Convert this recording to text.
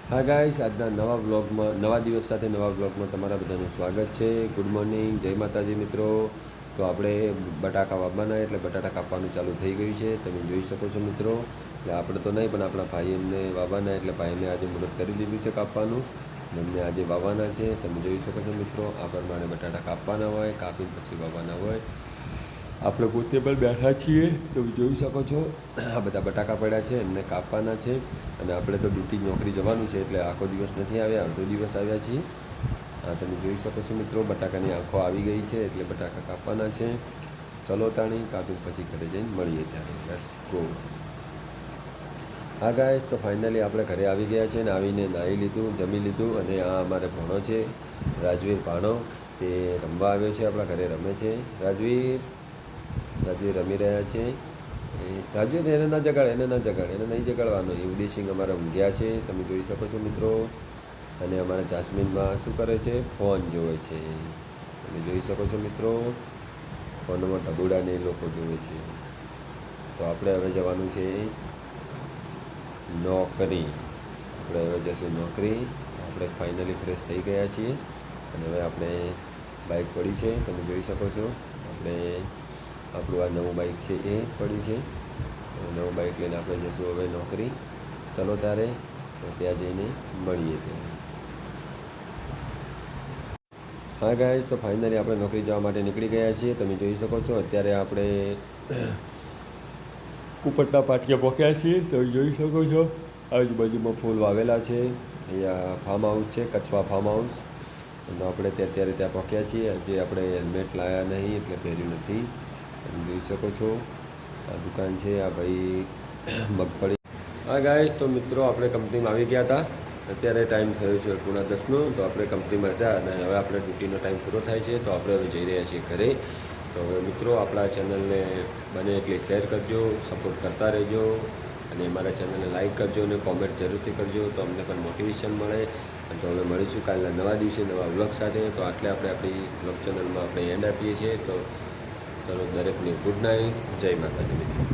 હા ગાઈસ, આજના નવા વ્લોગમાં નવા દિવસ સાથે નવા વ્લોગમાં તમારા બધાનું સ્વાગત છે. ગુડ મોર્નિંગ, જય માતાજી મિત્રો. તો આપણે બટાકા વાવવાના એટલે બટાટા કાપવાનું ચાલુ થઈ ગયું છે, તમે જોઈ શકો છો મિત્રો. એટલે આપણે તો નહીં, પણ આપણા ભાઈ એમને વાવવાના, એટલે ભાઈને આજે મુહૂર્ત કરી દીધું છે કાપવાનું. એમને આજે વાવવાના છે, તમે જોઈ શકો છો મિત્રો. આ પ્રમાણે બટાટા કાપવાના હોય, કાપીને પછી વાવવાના હોય. આપણે પોતે પણ બેઠા છીએ, તમે જોઈ શકો છો. આ બધા બટાકા પડ્યા છે, એમને કાપવાના છે. અને આપણે તો ડ્યુટી નોકરી જવાનું છે, એટલે આખો દિવસ નથી આવ્યા, અડધો દિવસ આવ્યા છીએ. હા, તમે જોઈ શકો છો મિત્રો, બટાકાની આંખો આવી ગઈ છે, એટલે બટાકા કાપવાના છે. ચલો તાણી, કાપી પછી ઘરે જઈને મળીએ ત્યારે. Let's go. હા ગાઈસ, તો ફાઇનલી આપણે ઘરે આવી ગયા છે, ને આવીને નાહી લીધું, જમી લીધું. અને આ અમારે ભણો છે, રાજવીર ભાણો. તે રમવા આવ્યો છે, આપણા ઘરે રમે છે. રાજવીર રમી રહ્યા છે. રાજવીર એને ના જગાડ, એને નહીં જગાડવાનો. એ ઉદયસિંહ અમારા ઊંઘ્યા છે, તમે જોઈ શકો છો મિત્રો. અને અમારા જાસ્મીનમાં શું કરે છે? ફોન જોવે છે, તમે જોઈ શકો છો મિત્રો. ફોનમાં ઢબુડાને એ લોકો જોવે છે. તો આપણે હવે જવાનું છે નોકરી. આપણે હવે જશું નોકરી. આપણે ફાઇનલી ફ્રેશ થઈ ગયા છીએ. અને હવે આપણે બાઇક પડી છે, તમે જોઈ શકો છો. આપણે આપણું આ નવું બાઇક છે એ પડ્યું છે. નવું બાઇક લઈને આપણે જઈશું હવે નોકરી. ચલો ત્યારે, ત્યાં જઈને મળીએ ત્યારે. હા ગાઈઝ, તો ફાઇનલી આપણે નોકરી જવા માટે નીકળી ગયા છીએ, તમે જોઈ શકો છો. અત્યારે આપણે કુપટના પાટિયા પહોંચ્યા છીએ, તમે જોઈ શકો છો. આજુબાજુમાં ફૂલ વાવેલા છે. અહીંયા ફાર્મ હાઉસ છે, કચ્છવા ફાર્મ હાઉસ. અને આપણે અત્યારે ત્યાં પહોંચ્યા છીએ. હજી આપણે હેલ્મેટ લાવ્યા નહીં, એટલે પહેર્યું નથી. તમે જોઈ શકો છો. આ દુકાન છે, આ ભાઈ મગફળી. હા ગાઈસ, તો મિત્રો આપણે કંપનીમાં આવી ગયા હતા. અત્યારે ટાઈમ થયો છે 9:30નો. તો આપણે કંપનીમાં હતા, અને હવે આપણે ડ્યુટીનો ટાઈમ પૂરો થાય છે, તો આપણે હવે જઈ રહ્યા છીએ ઘરે. તો હવે મિત્રો, આપણા ચેનલને બને એટલી શેર કરજો, સપોર્ટ કરતા રહેજો. અને અમારા ચેનલને લાઇક કરજો અને કોમેન્ટ જરૂરથી કરજો, તો અમને પણ મોટિવેશન મળે. તો હવે મળીશું કાલના નવા દિવસે નવા વ્લોગ સાથે. તો આટલે આપણે આપણી વ્લોગ ચેનલમાં આપણે એન્ડ આપીએ છીએ. તો ચલો દરેકને ગુડ નાઇટ, જય માતાજી મિત્રો.